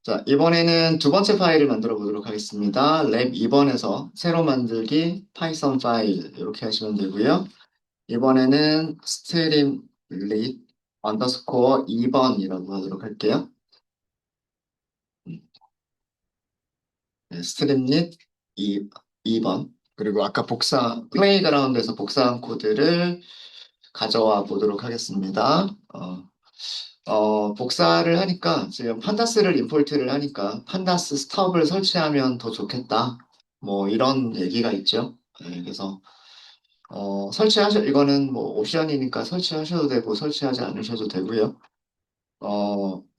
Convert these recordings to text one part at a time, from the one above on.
자, 이번에는 두 번째 파일을 만들어 보도록 하겠습니다. 랩 2번에서 새로 만들기 파이썬 파일 이렇게 하시면 되고요. 이번에는 스트림릿 언더스코어 2번이라고 하도록 할게요. 스트림릿 2번. 그리고 아까 플레이그라운드에서 복사한 코드를 가져와 보도록 하겠습니다. 복사를 하니까 지금 판다스를 임포트를 하니까 판다스 스톱을 설치하면 더 좋겠다. 뭐 이런 얘기가 있죠. 네, 그래서 이거는 뭐 옵션이니까 설치하셔도 되고 설치하지 않으셔도 되고요.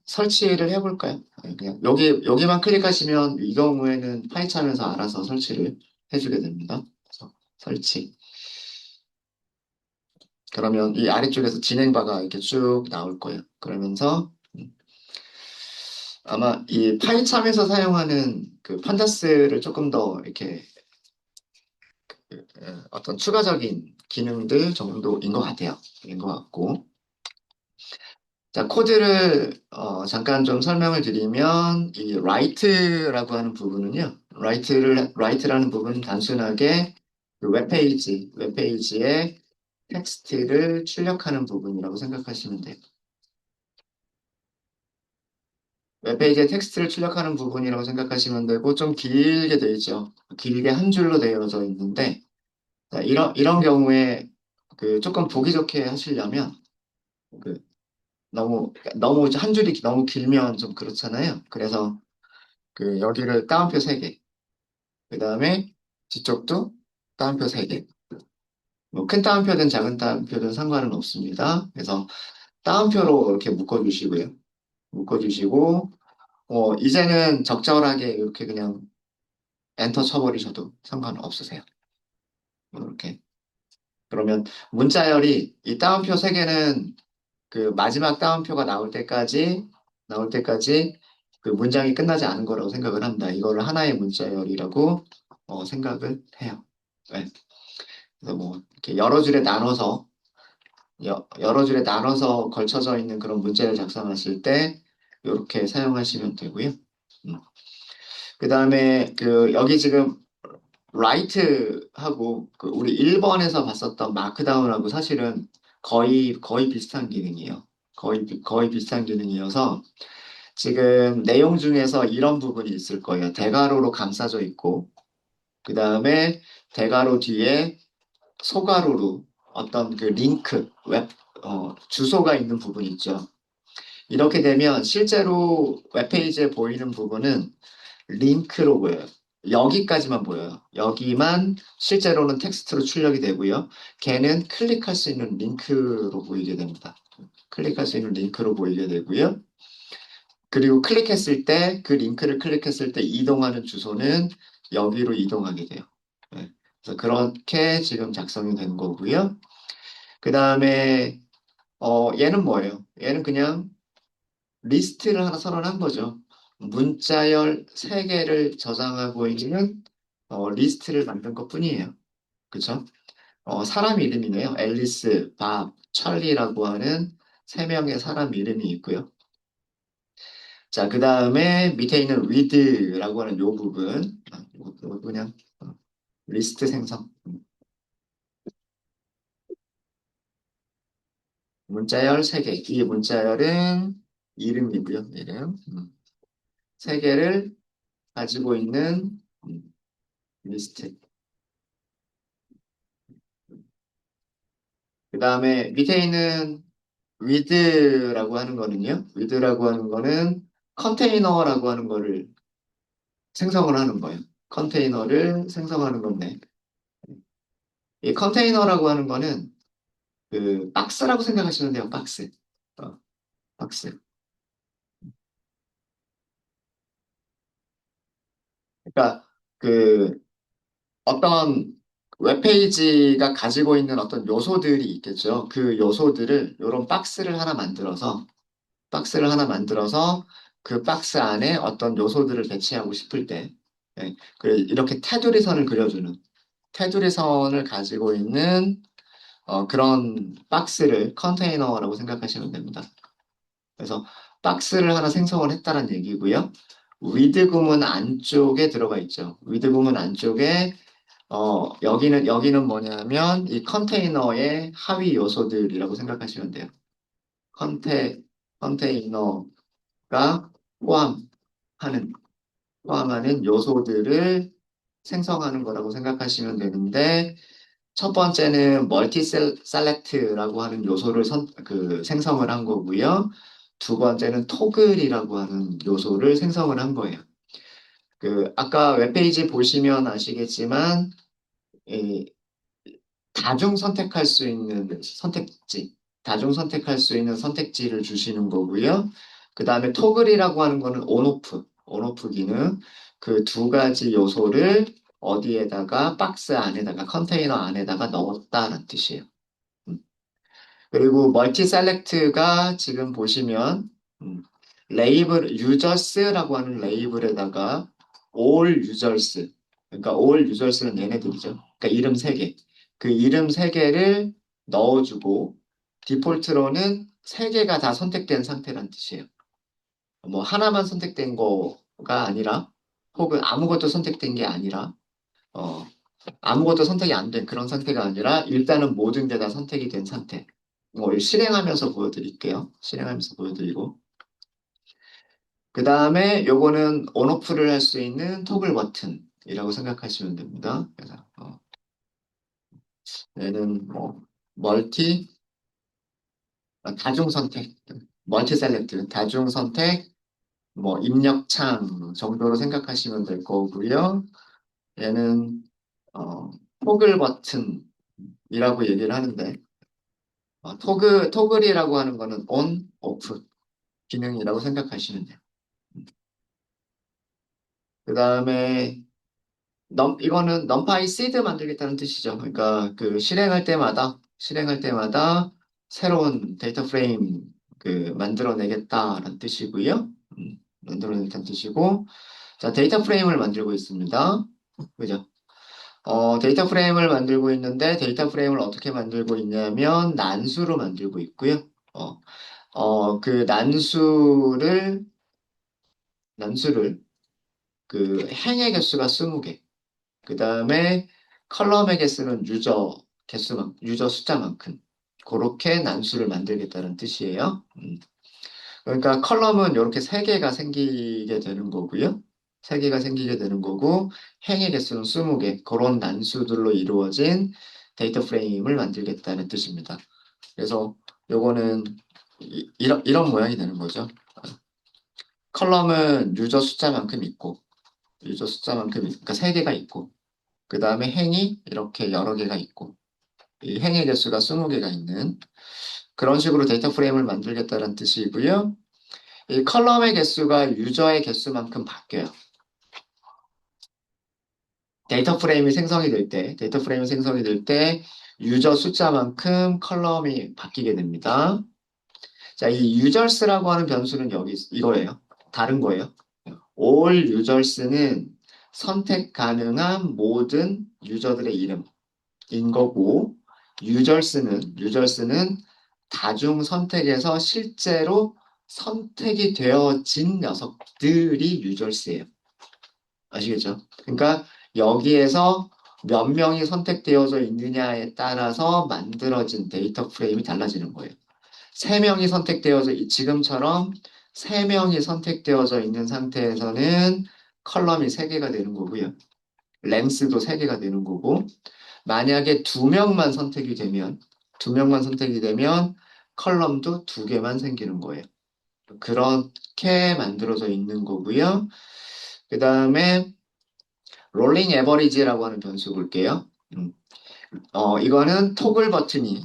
설치를 해볼까요? 네, 그냥 여기만 클릭하시면 이 경우에는 파이참에서 알아서 설치를 해주게 됩니다. 그래서 설치. 그러면 이 아래쪽에서 진행바가 이렇게 쭉 나올 거예요. 그러면서 아마 이 파이참에서 사용하는 그 판다스를 조금 더 이렇게 어떤 추가적인 기능들 정도인 것 같아요. 인 것 같고. 자, 코드를 잠깐 좀 설명을 드리면 이 write라고 하는 부분은요. write라는 부분은 단순하게 그 웹페이지에 텍스트를 출력하는 부분이라고 생각하시면 돼요. 웹페이지에 텍스트를 출력하는 부분이라고 생각하시면 되고 좀 길게 되어 있죠. 길게 한 줄로 되어져 있는데 자, 이런 경우에 그 조금 보기 좋게 하시려면 그 너무 한 줄이 너무 길면 좀 그렇잖아요. 그래서 그 여기를 따옴표 3개, 그 다음에 뒤쪽도 따옴표 3개. 뭐 큰 따옴표든 작은 따옴표든 상관은 없습니다. 그래서 따옴표로 이렇게 묶어주시고요. 묶어주시고 이제는 적절하게 이렇게 그냥 엔터 쳐버리셔도 상관없으세요. 이렇게. 그러면 문자열이 이 따옴표 3개는 그 마지막 따옴표가 나올 때까지 그 문장이 끝나지 않은 거라고 생각을 합니다. 이거를 하나의 문자열이라고 생각을 해요. 네. 그래서 뭐 이렇게 여러 줄에 나눠서 걸쳐져 있는 그런 문제를 작성하실 때 이렇게 사용하시면 되고요. 음. 그 다음에 그 여기 지금 라이트하고 그 우리 1번에서 봤었던 마크다운하고 사실은 거의 비슷한 기능이에요. 거의 비슷한 기능이어서 지금 내용 중에서 이런 부분이 있을 거예요. 대괄호로 감싸져 있고, 그 다음에 대괄호 뒤에 소괄호로 어떤 그 주소가 있는 부분이 있죠. 이렇게 되면 실제로 웹페이지에 보이는 부분은 링크로 보여요. 여기까지만 보여요. 여기만 실제로는 텍스트로 출력이 되고요. 걔는 클릭할 수 있는 링크로 보이게 됩니다. 클릭할 수 있는 링크로 보이게 되고요. 그리고 그 링크를 클릭했을 때 이동하는 주소는 여기로 이동하게 돼요. 네. 그래서 그렇게 지금 작성이 된 거고요. 그 다음에 얘는 뭐예요? 얘는 그냥 리스트를 하나 선언한 거죠. 문자열 3개를 저장하고 있는 리스트를 만든 것뿐이에요. 그쵸? 사람 이름이네요. 앨리스, 밥, 찰리라고 하는 3명의 사람 이름이 있고요. 자, 그 다음에 밑에 있는 with라고 하는 요 부분. 이거 그냥 리스트 생성. 문자열 3개. 이 문자열은 이름이고요. 이름. 3개를 가지고 있는 리스트. 그 다음에 밑에 있는 with라고 하는 거는 컨테이너라고 하는 거를 생성을 하는 거예요. 컨테이너를 생성하는 건데, 이 컨테이너라고 하는 거는 그 박스라고 생각하시면 돼요. 박스. 어, 박스. 그러니까 그 어떤 웹페이지가 가지고 있는 어떤 요소들이 있겠죠. 그 요소들을 이런 박스를 하나 만들어서 그 박스 안에 어떤 요소들을 배치하고 싶을 때 이렇게 테두리선을 그려주는 테두리선을 가지고 있는 그런 박스를 컨테이너라고 생각하시면 됩니다. 그래서 박스를 하나 생성을 했다는 얘기고요. with 구문 안쪽에 들어가 있죠. with 구문 안쪽에 여기는 뭐냐면 이 컨테이너의 하위 요소들이라고 생각하시면 돼요. 컨테 컨테이너가 포함하는 포함하는 요소들을 생성하는 거라고 생각하시면 되는데 첫 번째는 멀티 셀렉트라고 하는 요소를 생성을 한 거고요. 두 번째는 토글이라고 하는 요소를 생성을 한 거예요. 아까 웹페이지 보시면 아시겠지만 이 다중 선택할 수 있는 선택지, 다중 선택할 수 있는 선택지를 주시는 거고요. 그 다음에 토글이라고 하는 거는 온오프 기능. 그 두 가지 요소를 어디에다가 박스 안에다가 컨테이너 안에다가 넣었다는 뜻이에요. 음. 그리고 멀티 셀렉트가 지금 보시면 음, 레이블 유저스라고 하는 레이블에다가 all users 그러니까 all users는 얘네들이죠. 그러니까 이름 세 개. 그 이름 세 개를 넣어주고 디폴트로는 세 개가 다 선택된 상태란 뜻이에요. 뭐 하나만 선택된 거가 아니라 혹은 아무것도 선택된 게 아니라 어, 아무것도 선택이 안 된 그런 상태가 아니라 일단은 모든 게 다 선택이 된 상태. 실행하면서 보여드릴게요. 실행하면서 보여드리고. 그 다음에 요거는 온오프를 할 수 있는 토글 버튼이라고 생각하시면 됩니다. 그래서 얘는 뭐 멀티 다중 선택, 멀티 셀렉트, 다중 선택, 뭐 입력창 정도로 생각하시면 될 거고요. 얘는 어, 토글 버튼이라고 얘기를 하는데 토글이라고 하는 거는 on, off 기능이라고 생각하시면 돼요. 그 다음에 이거는 넘파이 시드 만들겠다는 뜻이죠. 그러니까 실행할 때마다 새로운 데이터 프레임 만들어내겠다라는 뜻이고요. 만들어내겠다는 뜻이고, 자, 데이터 프레임을 만들고 있습니다. 그죠? 데이터 프레임을 만들고 있는데 데이터 프레임을 어떻게 만들고 있냐면 난수로 만들고 있고요. 그 난수를 행의 개수가 20개. 그 다음에 컬럼의 개수는 유저 숫자만큼. 그렇게 난수를 만들겠다는 뜻이에요. 그러니까 컬럼은 이렇게 세 개가 생기게 되는 거고요. 세 개가 생기게 되는 거고, 행의 개수는 20개. 그런 난수들로 이루어진 데이터 프레임을 만들겠다는 뜻입니다. 그래서 요거는 이런 모양이 되는 거죠. 컬럼은 그러니까 세 개가 있고, 그 다음에 행이 이렇게 여러 개가 있고, 이 행의 개수가 20개가 있는 그런 식으로 데이터 프레임을 만들겠다는 뜻이고요. 이 컬럼의 개수가 유저의 개수만큼 바뀌어요. 데이터 프레임이 생성이 될 때, 유저 숫자만큼 컬럼이 바뀌게 됩니다. 자, 이 users라고 하는 변수는 이거예요. 다른 거예요. all users는 선택 가능한 모든 유저들의 이름인 거고, users는 다중 선택에서 실제로 선택이 되어진 녀석들이 users예요. 아시겠죠? 그러니까 여기에서 몇 명이 선택되어져 있느냐에 따라서 만들어진 데이터 프레임이 달라지는 거예요. 지금처럼 세 명이 선택되어져 있는 상태에서는 컬럼이 세개가 되는 거고요. 랭스도 세개가 되는 거고, 만약에 두 명만 선택이 되면 컬럼도 두개만 생기는 거예요. 그렇게 만들어져 있는 거고요. 그 다음에 롤링 에버리지라고 하는 변수 볼게요. 이거는 토글 버튼이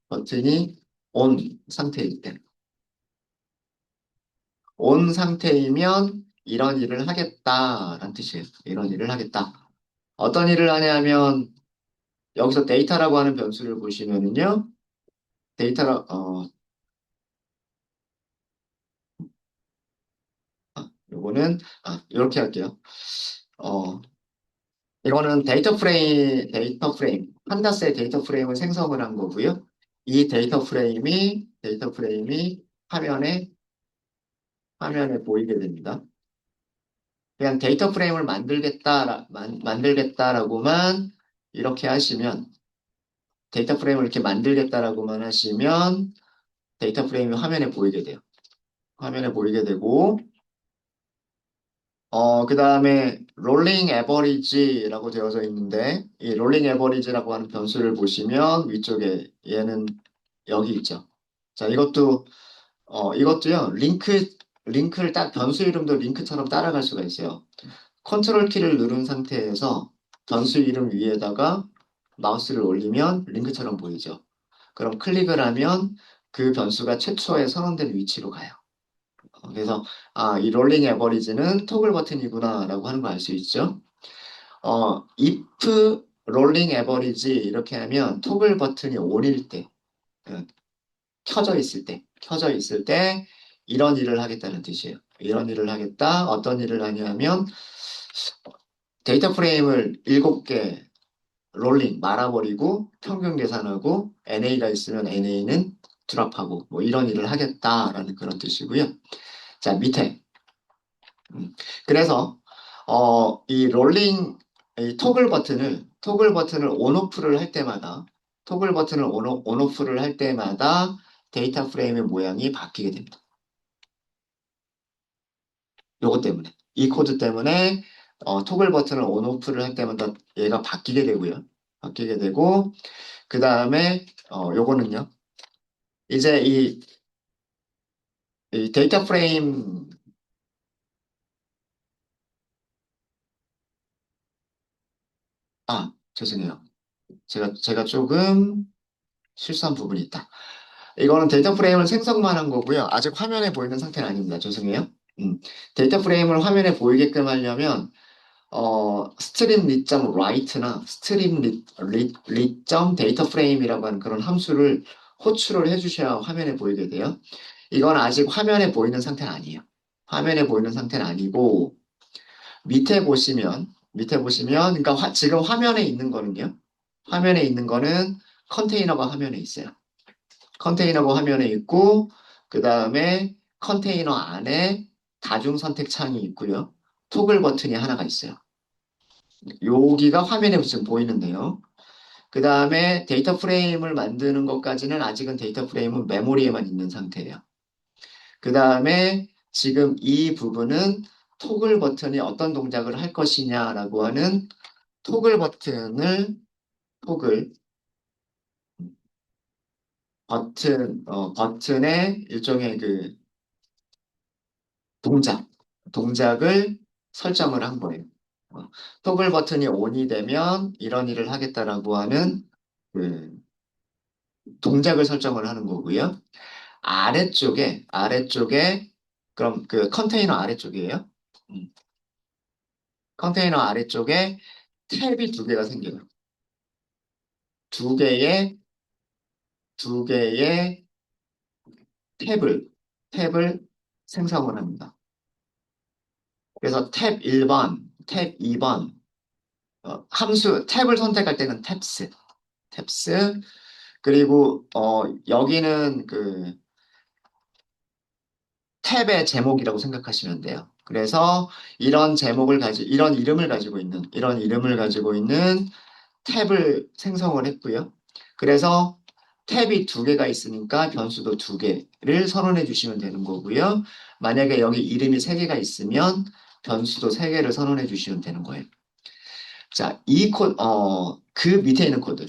버튼이 온 상태일 때. 온 상태이면 이런 일을 하겠다라는 뜻이에요. 이런 일을 하겠다. 어떤 일을 하냐면 여기서 데이터라고 하는 변수를 보시면은요. 데이터라 요거는 이렇게 할게요. 어, 이거는 데이터 프레임 판다스의 데이터 프레임을 생성을 한 거고요. 이 데이터 프레임이 화면에 보이게 됩니다. 그냥 데이터 프레임을 만들겠다라고만 이렇게 하시면, 데이터 프레임을 이렇게 만들겠다라고만 하시면, 데이터 프레임이 화면에 보이게 돼요. 화면에 보이게 되고, 그 다음에 롤링 에버리지라고 되어져 있는데, 이 롤링 에버리지라고 하는 변수를 보시면 위쪽에 얘는 여기 있죠. 자, 이것도요, 링크를 변수 이름도 링크처럼 따라갈 수가 있어요. 컨트롤 키를 누른 상태에서 변수 이름 위에다가 마우스를 올리면 링크처럼 보이죠. 그럼 클릭을 하면 그 변수가 최초에 선언된 위치로 가요. 그래서 이 롤링 에버리지는 토글 버튼이구나라고 하는 걸 알 수 있죠. if 롤링 에버리지 이렇게 하면 토글 버튼이 ON일 때, 어, 켜져 있을 때 이런 일을 하겠다는 뜻이에요. 이런 일을 하겠다. 어떤 일을 하냐면 데이터 프레임을 7개 롤링 말아버리고 평균 계산하고 NA가 있으면 NA는 드랍하고 뭐 이런 일을 하겠다라는 그런 뜻이고요. 자, 밑에 그래서 이 토글 버튼을 온오프를 할 때마다 온오프를 할 때마다 데이터 프레임의 모양이 바뀌게 됩니다. 요것 때문에 이 코드 때문에 토글 버튼을 온오프를 할 때마다 얘가 바뀌게 되고요. 바뀌게 되고 그 다음에 요거는요. 이제 이 데이터 프레임 죄송해요. 제가 조금 실수한 부분이 있다. 이거는 데이터 프레임을 생성만 한 거고요. 아직 화면에 보이는 상태는 아닙니다. 죄송해요. 데이터 프레임을 화면에 보이게끔 하려면 스트림 리점 라이트나 스트림 리점 데이터 프레임이라고 하는 그런 함수를 호출을 해주셔야 화면에 보이게 돼요. 이건 아직 화면에 보이는 상태는 아니에요. 화면에 보이는 상태는 아니고 밑에 보시면 그러니까 지금 화면에 있는 거는요. 화면에 있는 거는 컨테이너가 화면에 있어요. 컨테이너가 화면에 있고 그 다음에 컨테이너 안에 다중 선택 창이 있고요. 토글 버튼이 하나가 있어요. 여기가 화면에 지금 보이는데요. 그 다음에 데이터 프레임을 만드는 것까지는 아직은 데이터 프레임은 메모리에만 있는 상태예요. 그 다음에 지금 이 부분은 토글 버튼이 어떤 동작을 할 것이냐라고 하는 토글 버튼의 일종의 그 동작을 설정을 한 거예요. 어, 토글 버튼이 ON이 되면 이런 일을 하겠다라고 하는 그 동작을 설정을 하는 거고요. 아래쪽에 그럼 그 컨테이너 아래쪽이에요. 음, 컨테이너 아래쪽에 탭이 두 개가 생겨요. 두 개의 두 개의 탭을 생성을 합니다. 그래서 탭 1번, 탭 2번 탭을 선택할 때는 탭스 그리고 여기는 그 탭의 제목이라고 생각하시면 돼요. 그래서 이런 이름을 가지고 있는 탭을 생성을 했고요. 그래서 탭이 두 개가 있으니까 변수도 두 개를 선언해 주시면 되는 거고요. 만약에 여기 이름이 세 개가 있으면 변수도 세 개를 선언해 주시면 되는 거예요. 자, 그 밑에 있는 코드.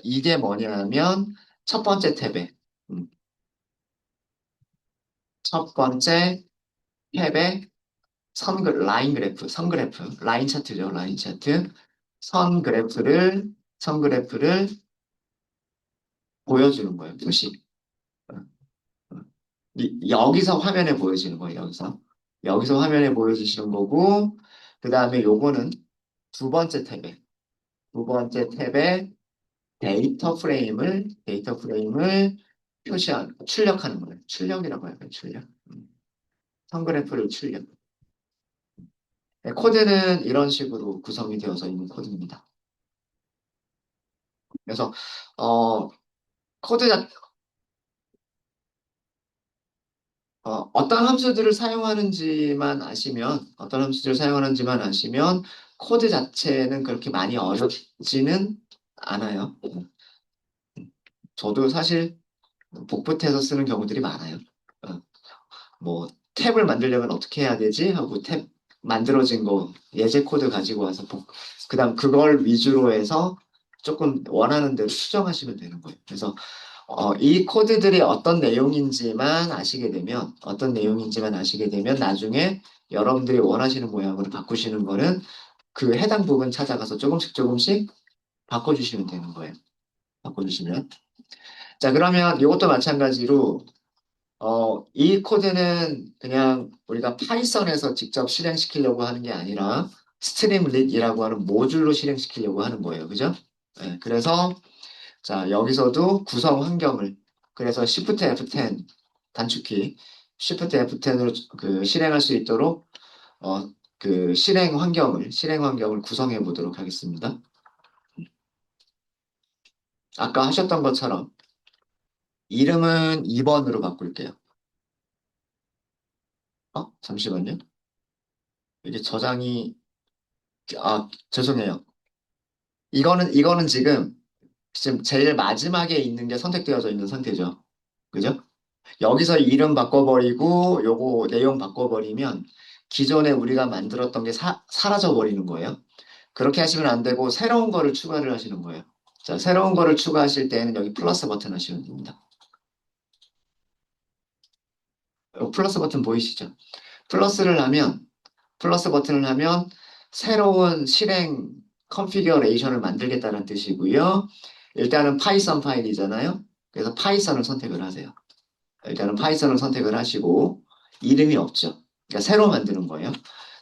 이게 뭐냐면 첫 번째 탭에, 음, 첫 번째 탭에 라인 차트죠, 라인 차트. 선 그래프를 보여주는 거예요, 표시. 어, 어. 여기서 화면에 보여지는 거예요, 여기서. 여기서 화면에 보여주시는 거고, 그 다음에 요거는 두 번째 탭에, 두 번째 탭에 데이터 프레임을 출력하는 거예요. 출력이라고 해요, 출력. 선그래프를 출력. 네, 코드는 이런 식으로 구성이 되어서 있는 코드입니다. 그래서, 어, 코드 자, 어떤 함수들을 사용하는지만 아시면, 어떤 함수들을 사용하는지만 아시면, 코드 자체는 그렇게 많이 어렵지는 않아요. 저도 사실 복붙해서 쓰는 경우들이 많아요. 어, 뭐, 탭을 만들려면 어떻게 해야 되지? 하고 탭 만들어진 거, 예제 코드 가지고 와서, 그 다음 그걸 위주로 해서 조금 원하는 대로 수정하시면 되는 거예요. 그래서 이 코드들이 어떤 내용인지만 아시게 되면 나중에 여러분들이 원하시는 모양으로 바꾸시는 거는 그 해당 부분 찾아가서 조금씩 조금씩 바꿔주시면 되는 거예요. 바꿔주시면. 자, 그러면 이것도 마찬가지로, 이 코드는 그냥 우리가 파이썬에서 직접 실행시키려고 하는 게 아니라 스트림릿이라고 하는 모듈로 실행시키려고 하는 거예요. 그죠? 네, 그래서 자, 여기서도 구성 환경을, 그래서 Shift F10 단축키, Shift F10으로 그 실행할 수 있도록, 그 실행 환경을 구성해 보도록 하겠습니다. 아까 하셨던 것처럼, 이름은 2번으로 바꿀게요. 잠시만요. 이게 저장이, 죄송해요. 이거는 지금 제일 마지막에 있는 게 선택되어져 있는 상태죠. 그죠? 여기서 이름 바꿔버리고 요거 내용 바꿔버리면 기존에 우리가 만들었던 게 사라져 버리는 거예요. 그렇게 하시면 안 되고 새로운 거를 추가를 하시는 거예요. 자, 새로운 거를 추가하실 때는 여기 플러스 버튼 하시면 됩니다. 플러스 버튼 보이시죠? 플러스를 하면 플러스 버튼을 하면 새로운 실행 컨피규레이션을 만들겠다는 뜻이고요. 일단은 파이썬 파일이잖아요. 그래서 파이썬을 선택을 하세요. 일단은 파이썬을 선택을 하시고 이름이 없죠. 그러니까 새로 만드는 거예요.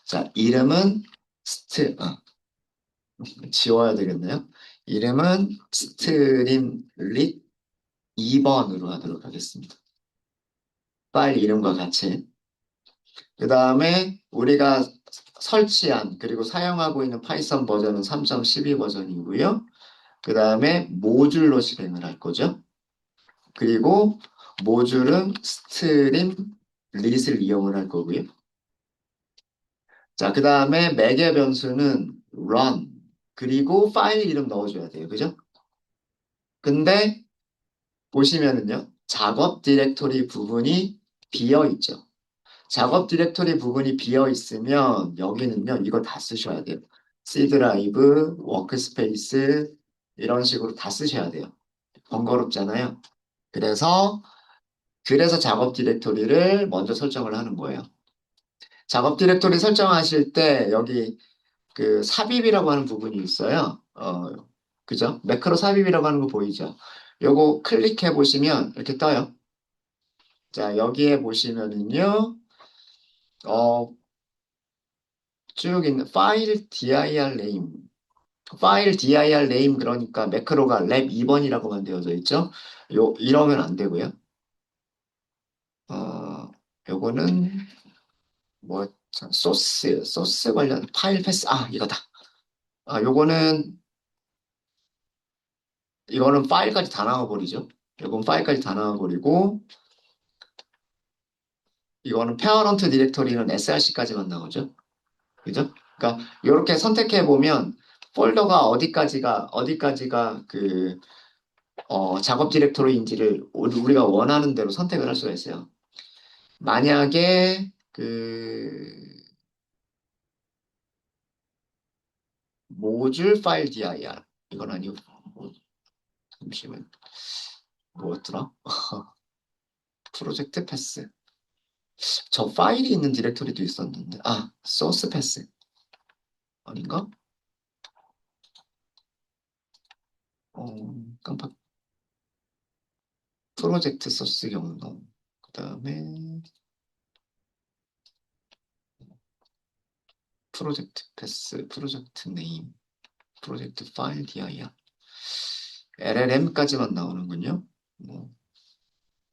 자, 이름은 지워야 되겠네요. 이름은 스트림릿 2번으로 하도록 하겠습니다. 파일 이름과 같이. 그 다음에 우리가 설치한 그리고 사용하고 있는 파이썬 버전은 3.12 버전이고요. 그 다음에 모듈로 실행을 할 거죠. 그리고 모듈은 스트림릿을 이용을 할 거고요. 자, 그 다음에 매개 변수는 run, 그리고 파일 이름 넣어줘야 돼요. 그죠? 근데 보시면은요, 작업 디렉토리 부분이 비어 있죠. 작업 디렉토리 부분이 비어 있으면 여기는요, 이거 다 쓰셔야 돼요. C 드라이브, 워크스페이스, 이런 식으로 다 쓰셔야 돼요. 번거롭잖아요. 그래서, 그래서 작업 디렉토리를 먼저 설정을 하는 거예요. 작업 디렉토리 설정하실 때 여기 그 삽입이라고 하는 부분이 있어요. 그죠? 매크로 삽입이라고 하는 거 보이죠? 요거 클릭해 보시면 이렇게 떠요. 자, 여기에 보시면은요, 어, 쭉 있는 파일 dir name. 파일 dir name 그러니까 매크로가 랩 2번이라고만 되어져 있죠? 이러면 안 되고요. 요거는 뭐, 소스 관련 파일 패스, 이거다. 요거는 이거는 파일까지 다 나와버리죠. 이건 파일까지 다 나와버리고, 이거는 페어런트 디렉토리는 src까지만 나오죠. 그죠? 그러니까 이렇게 선택해 보면 폴더가 어디까지가 그 작업 디렉토리인지를 우리가 원하는 대로 선택을 할 수가 있어요. 만약에 그 모듈 파일 dir 이건 아니고 잠시만 뭐였더라? 프로젝트 패스. 저 파일이 있는 디렉토리도 있었는데 소스 패스 아닌가? 깜빡. 프로젝트 소스 경로. 그 다음에 프로젝트 패스, 프로젝트 네임, 프로젝트 파일 dir, LLM까지만 나오는군요. 뭐,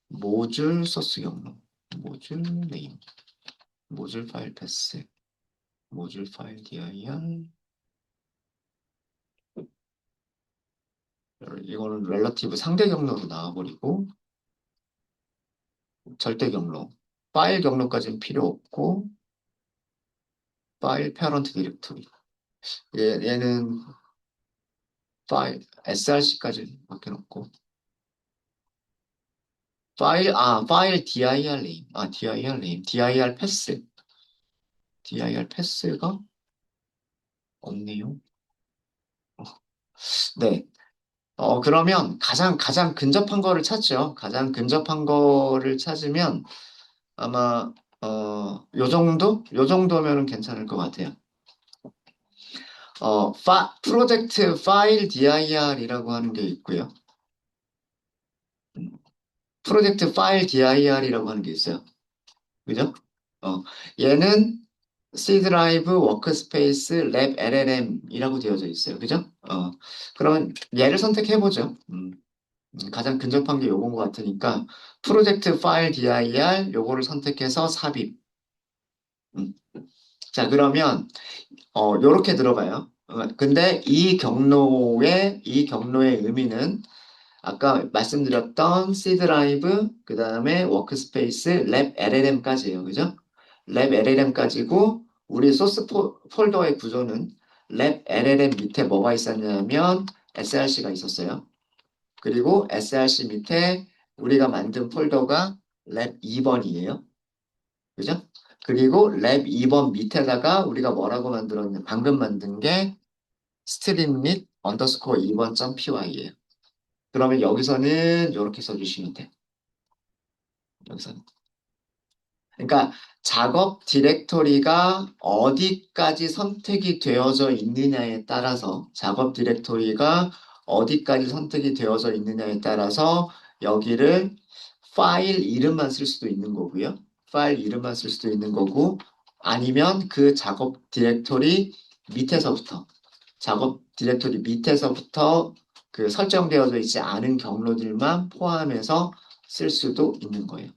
모듈 소스 경로, 모듈 네임, 모듈 파일 패스, 모듈 파일 dir, 이거는 렐러티브 상대 경로로 나와버리고, 절대 경로. 파일 경로까지는 필요 없고, 파일 패런트 디렉토리. 얘는 파일, src까지 밖에 없고, 파일 dir 네임. dir 네임. dir 패스. dir 패스가 없네요. 네. 그러면 가장 근접한 거를 찾죠. 가장 근접한 거를 찾으면 아마, 요 정도? 요 정도면은 괜찮을 것 같아요. 프로젝트 파일 dir이라고 하는 게 있고요. 음, 프로젝트 파일 dir이라고 하는 게 있어요. 그죠? 어, 얘는 C 드라이브, 워크스페이스, 랩 LLM이라고 되어져 있어요. 그죠? 그러면 얘를 선택해보죠. 가장 근접한 게 요건 것 같으니까 프로젝트 파일 dir 요거를 선택해서 삽입. 음. 자, 그러면 요렇게 들어가요. 근데 이 경로의 의미는 아까 말씀드렸던 C 드라이브, 그 다음에 워크스페이스, 랩 LLM까지예요. 그죠? 랩 LLM까지고, 우리 소스 폴더의 구조는 랩 LLM 밑에 뭐가 있었냐면 src가 있었어요. 그리고 src 밑에 우리가 만든 폴더가 랩 2번이에요. 그죠? 그리고 랩 2번 밑에다가 우리가 뭐라고 만들었냐? 방금 만든 게 스트림릿 언더스코어 2번.py예요. 그러면 여기서는 이렇게 써주시면 돼. 여기서는. 그러니까 작업 디렉토리가 어디까지 선택이 되어져 있느냐에 따라서 여기를 파일 이름만 쓸 수도 있는 거고요. 파일 이름만 쓸 수도 있는 거고 아니면 그 작업 디렉토리 밑에서부터 그 설정되어져 있지 않은 경로들만 포함해서 쓸 수도 있는 거예요.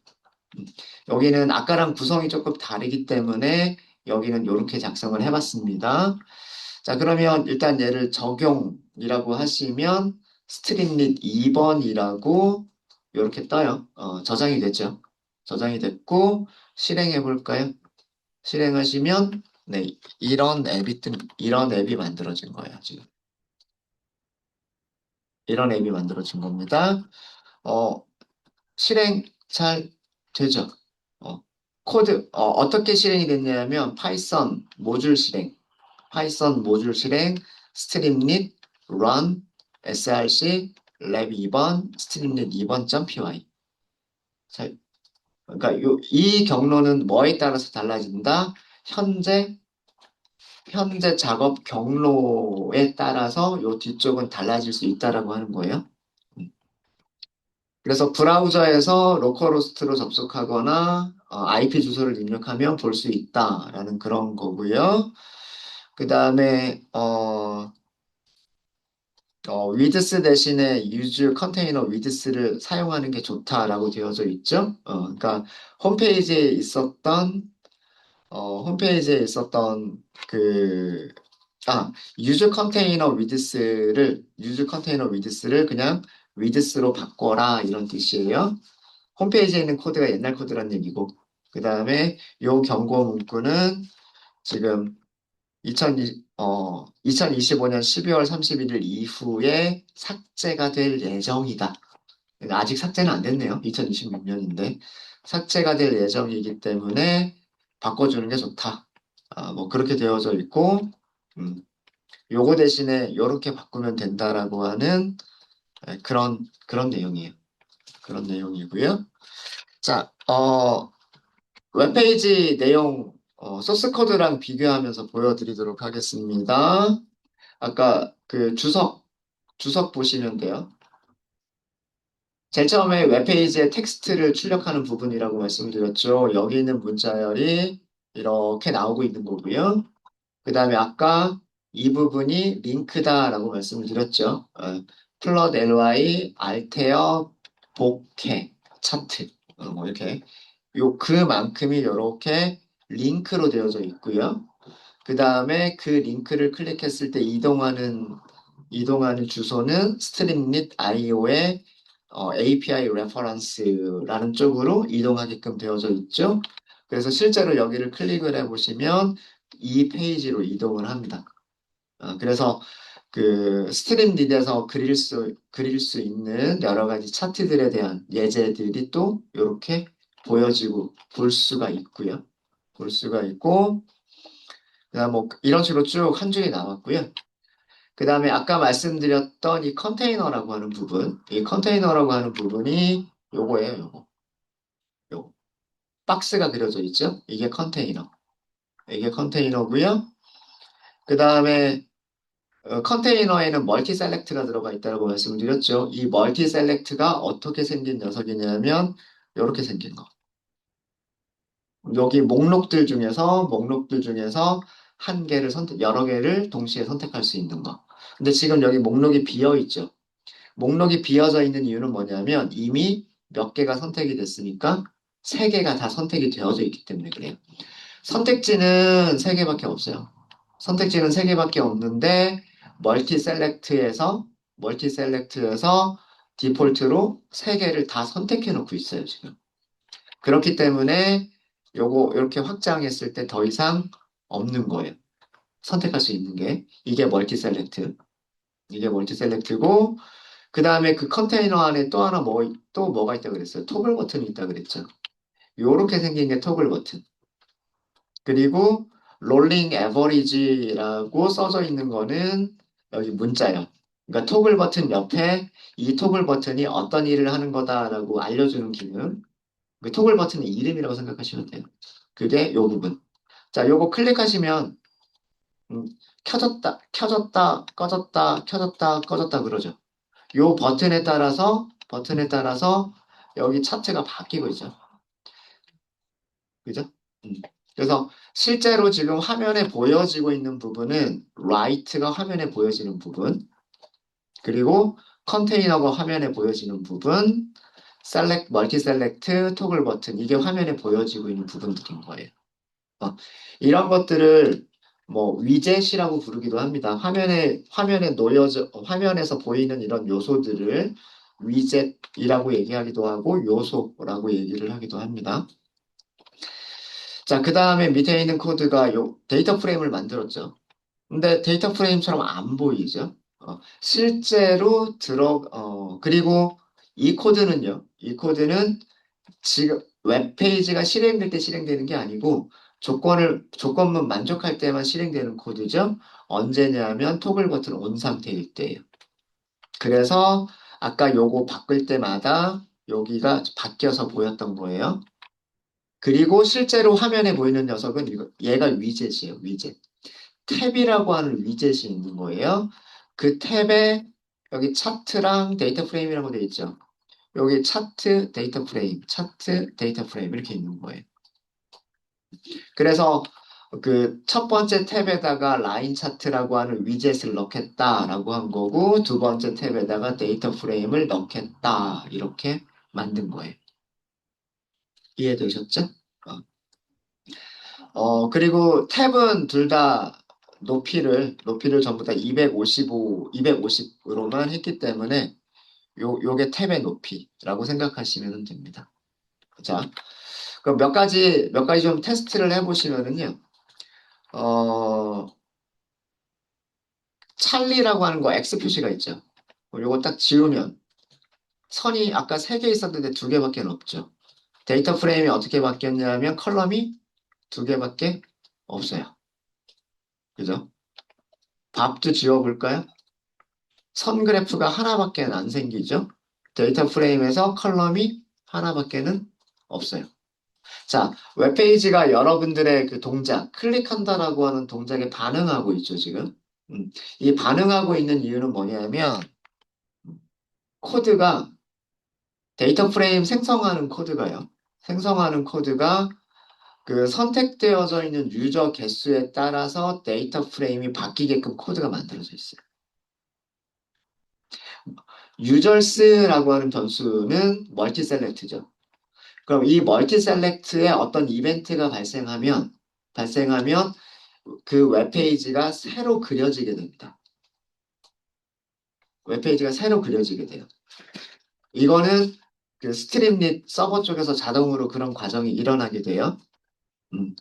음. 여기는 아까랑 구성이 조금 다르기 때문에 여기는 이렇게 작성을 해봤습니다. 자, 그러면 일단 얘를 적용이라고 하시면 스트링릿 2번이라고 이렇게 떠요. 저장이 됐죠. 저장이 됐고 실행해 볼까요? 실행하시면 네, 이런 앱이 만들어진 거예요, 지금. 이런 앱이 만들어진 겁니다. 어, 실행 잘 되죠? 어떻게 실행이 됐냐면 파이썬 모듈 실행, 스트림릿, run, src, 랩 2번, 스트림릿 2번.py. 그러니까 이 경로는 뭐에 따라서 달라진다? 현재 작업 경로에 따라서 요 뒤쪽은 달라질 수 있다라고 하는 거예요. 음. 그래서 브라우저에서 로컬호스트로 접속하거나 IP 주소를 입력하면 볼 수 있다라는 그런 거고요. 그 다음에 위드스 대신에 use 컨테이너 위드스를 사용하는 게 좋다라고 되어져 있죠. 그러니까 홈페이지에 있었던 홈페이지에 있었던 그 유즈 컨테이너 위드스를 그냥 위드스로 바꿔라 이런 뜻이에요. 홈페이지에 있는 코드가 옛날 코드란 얘기고 그 다음에 요 경고 문구는 지금 2025년 12월 31일 이후에 삭제가 될 예정이다. 그러니까 아직 삭제는 안 됐네요. 2026년인데 삭제가 될 예정이기 때문에 바꿔주는 게 좋다. 뭐 그렇게 되어져 있고 음, 요거 대신에 요렇게 바꾸면 된다라고 하는 그런 내용이에요. 그런 내용이고요. 자, 웹페이지 내용 소스 코드랑 비교하면서 보여드리도록 하겠습니다. 아까 그 주석 보시면 돼요. 제일 처음에 웹페이지에 텍스트를 출력하는 부분이라고 말씀드렸죠. 여기 있는 문자열이 이렇게 나오고 있는 거고요. 그 다음에 아까 이 부분이 링크다라고 말씀을 드렸죠. 플롯 ly, 알테어, 복해, 차트. 뭐 이렇게. 그만큼이 이렇게 링크로 되어져 있고요. 그 다음에 그 링크를 클릭했을 때 이동하는 주소는 string.lit io의 API reference라는 쪽으로 이동하게끔 되어져 있죠. 그래서 실제로 여기를 클릭을 해보시면 이 페이지로 이동을 합니다. 그래서 그 스트림릿에서 그릴 수 있는 여러 가지 차트들에 대한 예제들이 또 이렇게 보여지고 볼 수가 있고요. 볼 수가 있고, 그다음 뭐 이런 식으로 쭉 한 줄이 나왔고요. 그 다음에 아까 말씀드렸던 이 컨테이너라고 하는 부분, 이 컨테이너라고 하는 부분이 요거예요, 요거. 요 박스가 그려져 있죠? 이게 컨테이너. 이게 컨테이너고요. 그 다음에 컨테이너에는 멀티 셀렉트가 들어가 있다고 말씀을 드렸죠. 이 멀티 셀렉트가 어떻게 생긴 녀석이냐면 이렇게 생긴 거. 여기 목록들 중에서 한 개를 여러 개를 동시에 선택할 수 있는 거. 근데 지금 여기 목록이 비어 있죠. 목록이 비어져 있는 이유는 뭐냐면 이미 몇 개가 선택이 됐으니까 세 개가 다 선택이 되어져 있기 때문에 그래요. 선택지는 세 개밖에 없어요. 선택지는 세 개밖에 없는데 멀티 셀렉트에서 디폴트로 세 개를 다 선택해 놓고 있어요, 지금. 그렇기 때문에 요거 이렇게 확장했을 때 더 이상 없는 거예요. 선택할 수 있는 게 이게 멀티 셀렉트. 이게 멀티 셀렉트고 그 다음에 그 컨테이너 안에 또 하나 또 뭐가 있다 그랬어요? 토글 버튼이 있다 그랬죠. 요렇게 생긴 게 토글 버튼. 그리고 롤링 에버리지라고 써져 있는 거는 여기 문자예요. 그러니까 토글 버튼 옆에 이 토글 버튼이 어떤 일을 하는 거다라고 알려주는 기능. 그 토글 버튼의 이름이라고 생각하시면 돼요. 그게 요 부분. 자, 요거 클릭하시면 음, 켜졌다, 꺼졌다, 켜졌다, 꺼졌다 그러죠. 요 버튼에 따라서 여기 차트가 바뀌고 있죠. 그죠? 음. 그래서 실제로 지금 화면에 보여지고 있는 부분은 라이트가 화면에 보여지는 부분, 그리고 컨테이너가 화면에 보여지는 부분, 멀티 셀렉트, 토글 버튼, 이게 화면에 보여지고 있는 부분들인 거예요. 이런 것들을 뭐 위젯이라고 부르기도 합니다. 화면에 화면에서 보이는 이런 요소들을 위젯이라고 얘기하기도 하고 요소라고 얘기를 하기도 합니다. 자, 그 다음에 밑에 있는 코드가 요 데이터 프레임을 만들었죠. 근데 데이터 프레임처럼 안 보이죠. 실제로 그리고 이 코드는 지금 웹페이지가 실행될 때 실행되는 게 아니고 조건만 만족할 때만 실행되는 코드죠. 언제냐면 토글 버튼 온 상태일 때예요. 그래서 아까 요거 바꿀 때마다 여기가 바뀌어서 보였던 거예요. 그리고 실제로 화면에 보이는 녀석은 얘가 위젯이에요. 위젯. 탭이라고 하는 위젯이 있는 거예요. 그 탭에 여기 차트랑 데이터 프레임이라고 되어 있죠. 여기 차트, 데이터 프레임 이렇게 있는 거예요. 그래서 그 첫 번째 탭에다가 라인 차트라고 하는 위젯을 넣겠다라고 한 거고 두 번째 탭에다가 데이터 프레임을 넣겠다 이렇게 만든 거예요. 이해되셨죠? 어. 그리고 탭은 둘 다 높이를 전부 다 250으로만 했기 때문에 요게 탭의 높이라고 생각하시면 됩니다. 자, 그럼 몇 가지 좀 테스트를 해보시면은요, 어, 찰리라고 하는 거 X 표시가 있죠. 요거 딱 지우면 선이 아까 3개 있었는데 2개밖에 없죠. 데이터 프레임이 어떻게 바뀌었냐면 컬럼이 2개밖에 없어요. 그죠? 밥도 지워볼까요? 선 그래프가 하나밖에 안 생기죠. 데이터 프레임에서 컬럼이 하나밖에는 없어요. 자, 웹페이지가 여러분들의 그 동작, 클릭한다라고 하는 동작에 반응하고 있죠, 지금. 이 반응하고 있는 이유는 뭐냐면, 코드가, 데이터 프레임 생성하는 코드가요. 생성하는 코드가 그 선택되어져 있는 유저 개수에 따라서 데이터 프레임이 바뀌게끔 코드가 만들어져 있어요. 유저스라고 하는 변수는 멀티 셀렉트죠. 그럼 이 멀티 셀렉트에 어떤 이벤트가 발생하면 그 웹페이지가 새로 그려지게 됩니다. 웹페이지가 새로 그려지게 돼요. 이거는 그 스트림릿 서버 쪽에서 자동으로 그런 과정이 일어나게 돼요. 음.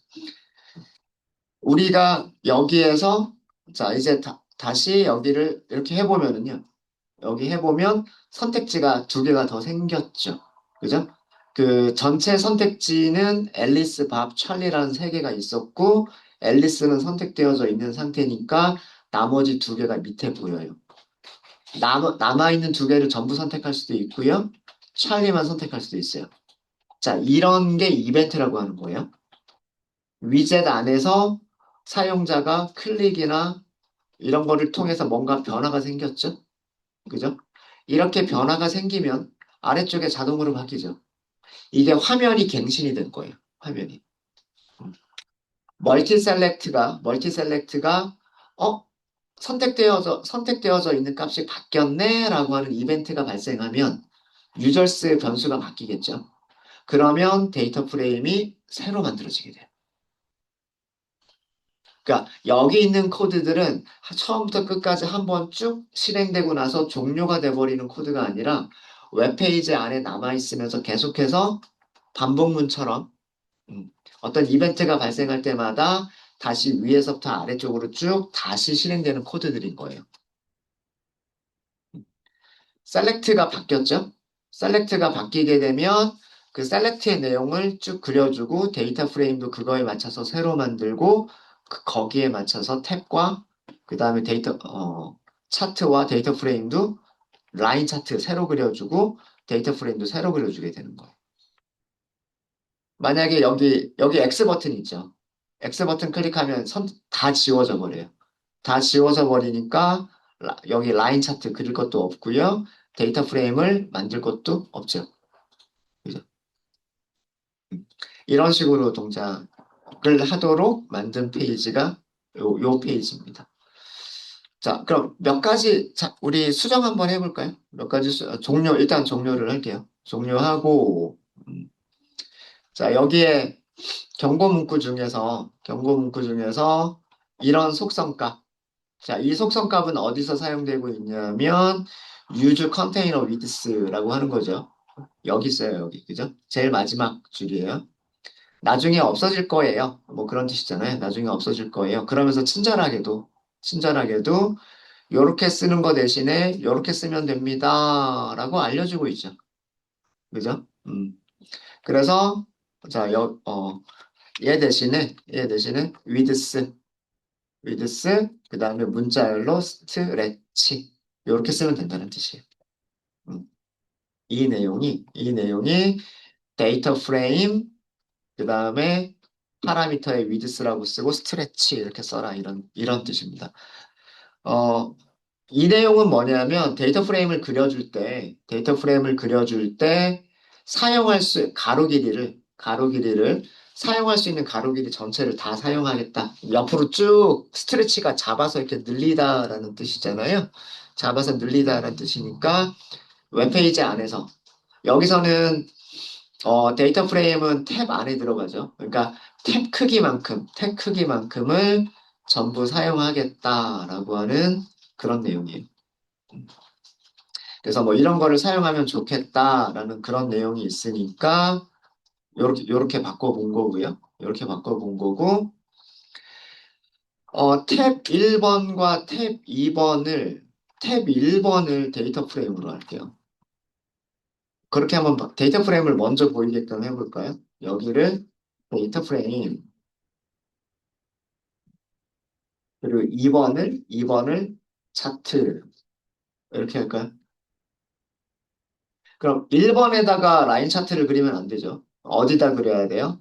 우리가 여기에서 자 이제 다시 여기를 이렇게 해보면은요. 여기 해보면 선택지가 두 개가 더 생겼죠. 그죠? 그 전체 선택지는 앨리스, 밥, 찰리라는 세 개가 있었고 앨리스는 선택되어져 있는 상태니까 나머지 두 개가 밑에 보여요. 남아있는 두 개를 전부 선택할 수도 있고요. 찰리만 선택할 수도 있어요. 자, 이런 게 이벤트라고 하는 거예요. 위젯 안에서 사용자가 클릭이나 이런 거를 통해서 뭔가 변화가 생겼죠. 그죠? 이렇게 변화가 생기면 아래쪽에 자동으로 바뀌죠. 이게 화면이 갱신이 된 거예요. 화면이. 멀티 셀렉트가 어 선택되어져 있는 값이 바뀌었네라고 하는 이벤트가 발생하면 유저스 변수가 바뀌겠죠. 그러면 데이터 프레임이 새로 만들어지게 돼요. 그러니까 여기 있는 코드들은 처음부터 끝까지 한번 쭉 실행되고 나서 종료가 돼버리는 코드가 아니라 웹페이지 안에 남아있으면서 계속해서 반복문처럼 음, 어떤 이벤트가 발생할 때마다 다시 위에서부터 아래쪽으로 쭉 다시 실행되는 코드들인 거예요. 셀렉트가 바뀌었죠? 셀렉트가 바뀌게 되면 그 셀렉트의 내용을 쭉 그려주고 데이터 프레임도 그거에 맞춰서 새로 만들고 거기에 맞춰서 탭과 그 다음에 차트와 데이터 프레임도 라인 차트 새로 그려주고 데이터 프레임도 새로 그려주게 되는 거예요. 만약에 여기 X 버튼 있죠? X 버튼 클릭하면 다 지워져 버려요. 다 지워져 버리니까 여기 라인 차트 그릴 것도 없고요. 데이터 프레임을 만들 것도 없죠. 그죠? 이런 식으로 동작을 하도록 만든 페이지가 요 페이지입니다. 자, 그럼 몇 가지, 자, 우리 수정 한번 해볼까요? 몇 가지 일단 종료를 할게요. 종료하고, 음, 자, 여기에 경고 문구 중에서 이런 속성값. 자, 이 속성값은 어디서 사용되고 있냐면, use container width라고 하는 거죠. 여기 있어요, 여기. 그죠? 제일 마지막 줄이에요. 나중에 없어질 거예요. 뭐 그런 뜻이잖아요. 나중에 없어질 거예요. 그러면서 친절하게도 요렇게 쓰는 거 대신에 요렇게 쓰면 됩니다. 라고 알려주고 있죠. 그죠? 그래서 자, 얘 대신에 width 그 다음에 문자열로 stretch 요렇게 쓰면 된다는 뜻이에요. 음, 이 내용이 데이터 프레임 그 다음에 파라미터의 위드스라고 쓰고 스트레치 이렇게 써라 이런 뜻입니다. 어, 이 내용은 뭐냐면 데이터 프레임을 그려줄 때 가로 길이를 사용할 수 있는 가로 길이 전체를 다 사용하겠다. 옆으로 쭉 스트레치가 잡아서 이렇게 늘리다라는 뜻이잖아요. 잡아서 늘리다라는 뜻이니까 웹페이지 안에서 여기서는 데이터 프레임은 탭 안에 들어가죠. 그러니까 탭 크기만큼을 전부 사용하겠다라고 하는 그런 내용이에요. 그래서 뭐 이런 거를 사용하면 좋겠다라는 그런 내용이 있으니까 요렇게 바꿔본 거고요. 요렇게 바꿔본 거고 탭 1번과 탭 1번을 데이터 프레임으로 할게요. 그렇게 한번 데이터 프레임을 먼저 보이게끔 해볼까요? 여기를 데이터 프레임 그리고 2번을 차트 이렇게 할까요? 그럼 1번에다가 라인 차트를 그리면 안 되죠. 어디다 그려야 돼요?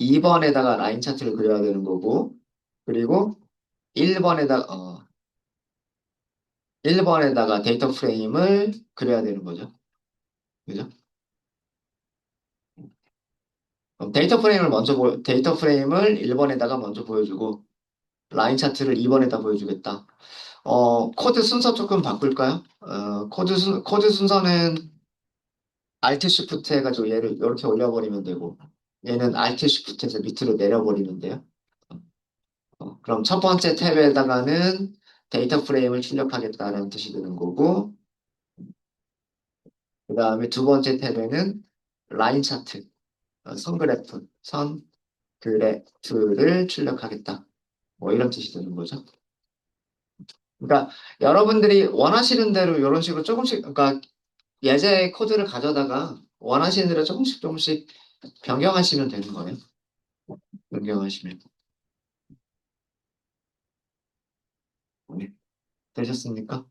2번에다가 라인 차트를 그려야 되는 거고 그리고 1번에다가 1번에다가 데이터 프레임을 그려야 되는 거죠. 그죠? 그럼 데이터 프레임을 1번에다가 먼저 보여주고 라인 차트를 2번에다 보여주겠다. 코드 순서 조금 바꿀까요? 코드 순서는 Alt Shift 해가지고 얘를 이렇게 올려버리면 되고 얘는 Alt Shift해서 밑으로 내려버리면 돼요. 그럼 첫 번째 탭에다가는 데이터 프레임을 출력하겠다는 뜻이 되는 거고, 그 다음에 두 번째 탭에는 라인 차트, 선그래프, 선그래프를 출력하겠다. 뭐 이런 뜻이 되는 거죠. 그러니까 여러분들이 원하시는 대로 이런 식으로 조금씩, 그러니까 예제 코드를 가져다가 원하시는 대로 조금씩 조금씩 변경하시면 되는 거예요. 변경하시면. 네. 되셨습니까?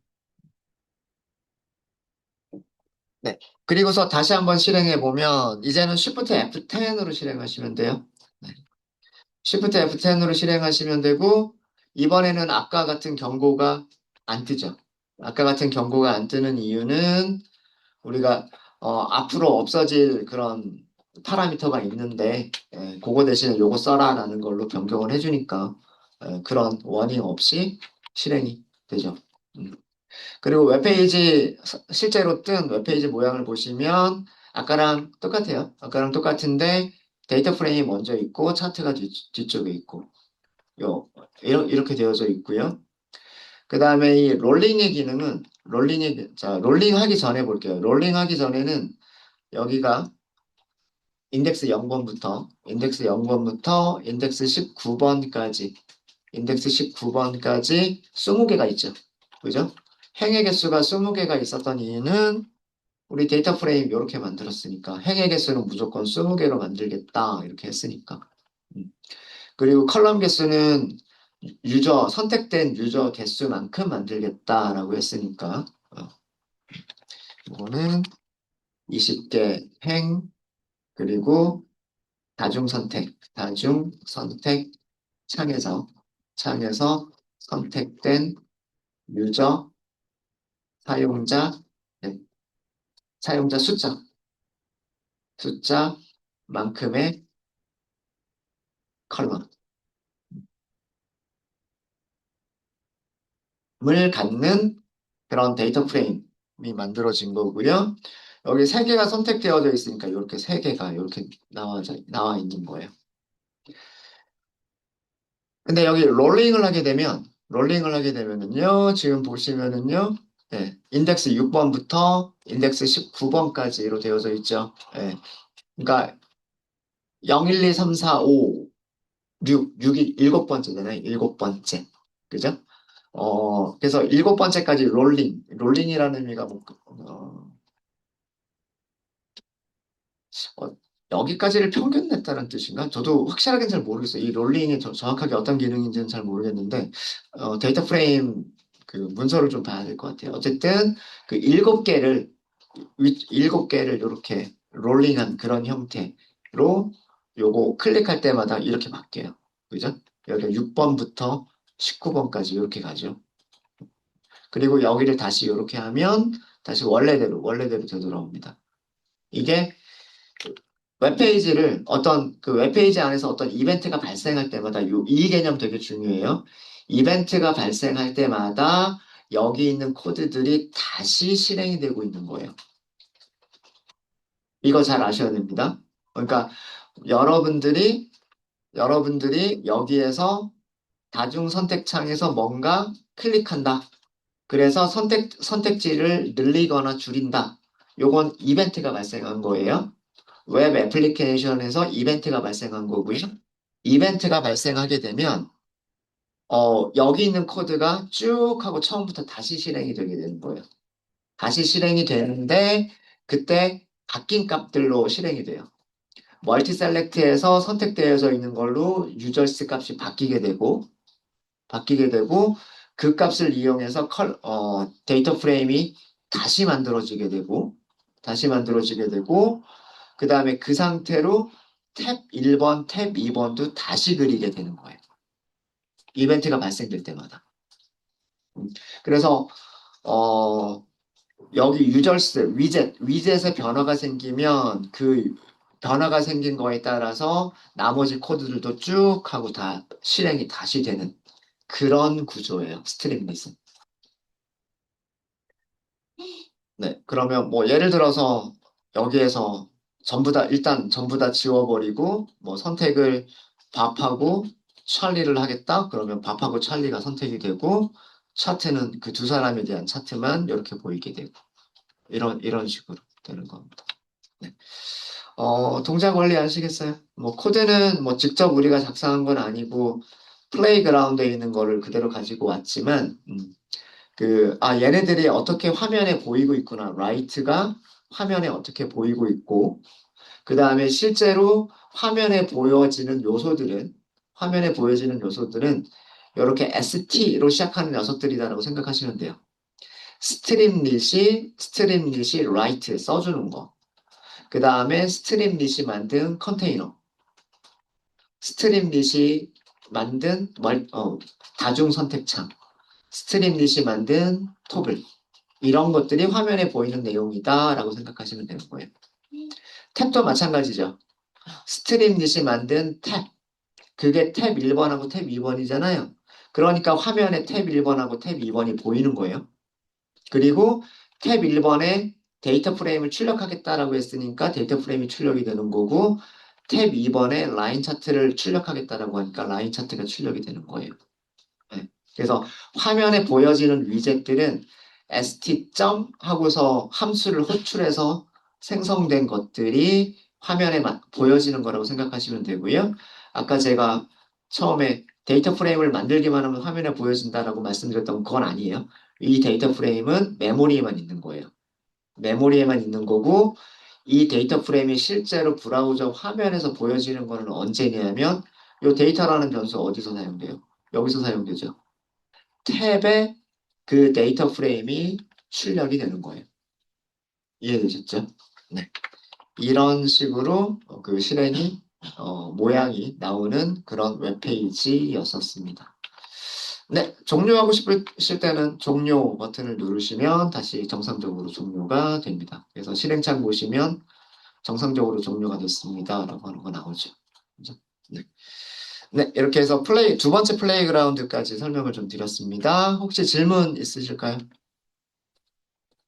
네. 그리고서 다시 한번 실행해 보면 이제는 Shift F10으로 실행하시면 돼요. 네. Shift F10으로 실행하시면 되고 이번에는 아까 같은 경고가 안 뜨죠. 아까 같은 경고가 안 뜨는 이유는 우리가 앞으로 없어질 그런 파라미터가 있는데 그거 대신에 요거 써라라는 걸로 변경을 해주니까 그런 워닝 없이 실행이 되죠. 음. 그리고 웹페이지 실제로 뜬 웹페이지 모양을 보시면 아까랑 똑같아요. 아까랑 똑같은데 데이터 프레임이 먼저 있고 차트가 뒤쪽에 있고 이렇게 되어져 있고요. 그 다음에 이 롤링의 기능은 롤링 하기 전에 볼게요. 롤링 하기 전에는 여기가 인덱스 0번부터 인덱스 19번까지 인덱스 19번까지 20개가 있죠. 그죠? 행의 개수가 20개가 있었던 이유는 우리 데이터 프레임 이렇게 만들었으니까 행의 개수는 무조건 20개로 만들겠다 이렇게 했으니까. 음. 그리고 컬럼 개수는 선택된 유저 개수만큼 만들겠다라고 했으니까 이거는 20개 행 그리고 다중 선택 창에서 선택된 유저 사용자 네, 사용자 숫자만큼의 컬럼을 갖는 그런 데이터 프레임이 만들어진 거고요. 여기 세 개가 선택되어져 있으니까 이렇게 세 개가 이렇게 나와 있는 거예요. 근데 여기 롤링을 하게 되면은요, 지금 보시면은요, 인덱스 6번부터 인덱스 19번까지로 되어져 있죠. 그러니까 0, 1, 2, 3, 4, 5, 6이 일곱 번째잖아요. 일곱 번째. 그죠? 그래서 일곱 번째까지 롤링이라는 의미가 뭐, 어, 여기까지를 평균 냈다는 뜻인가? 저도 확실하게는 잘 모르겠어요. 이 롤링이 정확하게 어떤 기능인지는 잘 모르겠는데, 데이터 프레임 그 문서를 좀 봐야 될 것 같아요. 어쨌든 그 일곱 개를 이렇게 롤링한 그런 형태로 요거 클릭할 때마다 이렇게 바뀌어요. 그죠? 여기 6번부터 19번까지 이렇게 가죠. 그리고 여기를 다시 이렇게 하면 다시 원래대로 되돌아옵니다. 이게 그 웹페이지 안에서 어떤 이벤트가 발생할 때마다 이 개념 되게 중요해요. 이벤트가 발생할 때마다 여기 있는 코드들이 다시 실행이 되고 있는 거예요. 이거 잘 아셔야 됩니다. 그러니까 여러분들이 여기에서 다중 선택창에서 뭔가 클릭한다. 그래서 선택지를 늘리거나 줄인다. 요건 이벤트가 발생한 거예요. 웹 애플리케이션에서 이벤트가 발생한 거고요. 이벤트가 발생하게 되면 여기 있는 코드가 쭉 하고 처음부터 다시 실행이 되게 되는 거예요. 다시 실행이 되는데 그때 바뀐 값들로 실행이 돼요. 멀티 셀렉트에서 선택되어져 있는 걸로 유저스 값이 바뀌게 되고 그 값을 이용해서 데이터 프레임이 다시 만들어지게 되고 그 다음에 그 상태로 탭 1번, 탭 2번도 다시 그리게 되는 거예요. 이벤트가 발생될 때마다. 그래서 어, 여기 위젯에 변화가 생기면 그 변화가 생긴 거에 따라서 나머지 코드들도 쭉 하고 다 실행이 다시 되는 그런 구조예요. 스트링릿은. 네, 그러면 뭐 예를 들어서 여기에서 일단 전부 다 지워버리고 뭐 선택을 밥하고 찰리를 하겠다? 그러면 밥하고 찰리가 선택이 되고 차트는 그 두 사람에 대한 차트만 이렇게 보이게 되고, 이런 식으로 되는 겁니다. 네. 동작 원리 아시겠어요? 뭐, 코드는 뭐 직접 우리가 작성한 건 아니고, 플레이그라운드에 있는 거를 그대로 가지고 왔지만, 얘네들이 어떻게 화면에 보이고 있구나. 라이트가 화면에 어떻게 보이고 있고, 그 다음에 실제로 화면에 보여지는 요소들은 이렇게 ST로 시작하는 녀석들이다라고 생각하시면 돼요. 스트림릿이 라이트 써주는 거. 그 다음에 스트림릿이 만든 컨테이너. 스트림릿이 만든 다중 선택창. 스트림릿이 만든 토글. 이런 것들이 화면에 보이는 내용이다라고 생각하시면 되는 거예요. 탭도 마찬가지죠. 스트림릿이 만든 탭. 그게 탭 1번하고 탭 2번이잖아요. 그러니까 화면에 탭 1번하고 탭 2번이 보이는 거예요. 그리고 탭 1번에 데이터 프레임을 출력하겠다라고 했으니까 데이터 프레임이 출력이 되는 거고 탭 2번에 라인 차트를 출력하겠다라고 하니까 라인 차트가 출력이 되는 거예요. 네. 그래서 화면에 보여지는 위젯들은 st. 하고서 함수를 호출해서 생성된 것들이 화면에 보여지는 거라고 생각하시면 되고요. 아까 제가 처음에 데이터 프레임을 만들기만 하면 화면에 보여진다라고 말씀드렸던 건 아니에요. 이 데이터 프레임은 메모리에만 있는 거예요. 메모리에만 있는 거고 이 데이터 프레임이 실제로 브라우저 화면에서 보여지는 거는 언제냐면 이 데이터라는 변수 어디서 사용돼요? 여기서 사용되죠. 탭에 그 데이터 프레임이 출력이 되는 거예요. 이해되셨죠? 네. 이런 식으로 그 실행이 모양이 나오는 그런 웹페이지였었습니다. 네, 종료하고 싶으실 때는 종료 버튼을 누르시면 다시 정상적으로 종료가 됩니다. 그래서 실행창 보시면 정상적으로 종료가 됐습니다. 라고 하는 거 나오죠. 그죠? 네. 네, 이렇게 해서 두 번째 플레이그라운드까지 설명을 좀 드렸습니다. 혹시 질문 있으실까요?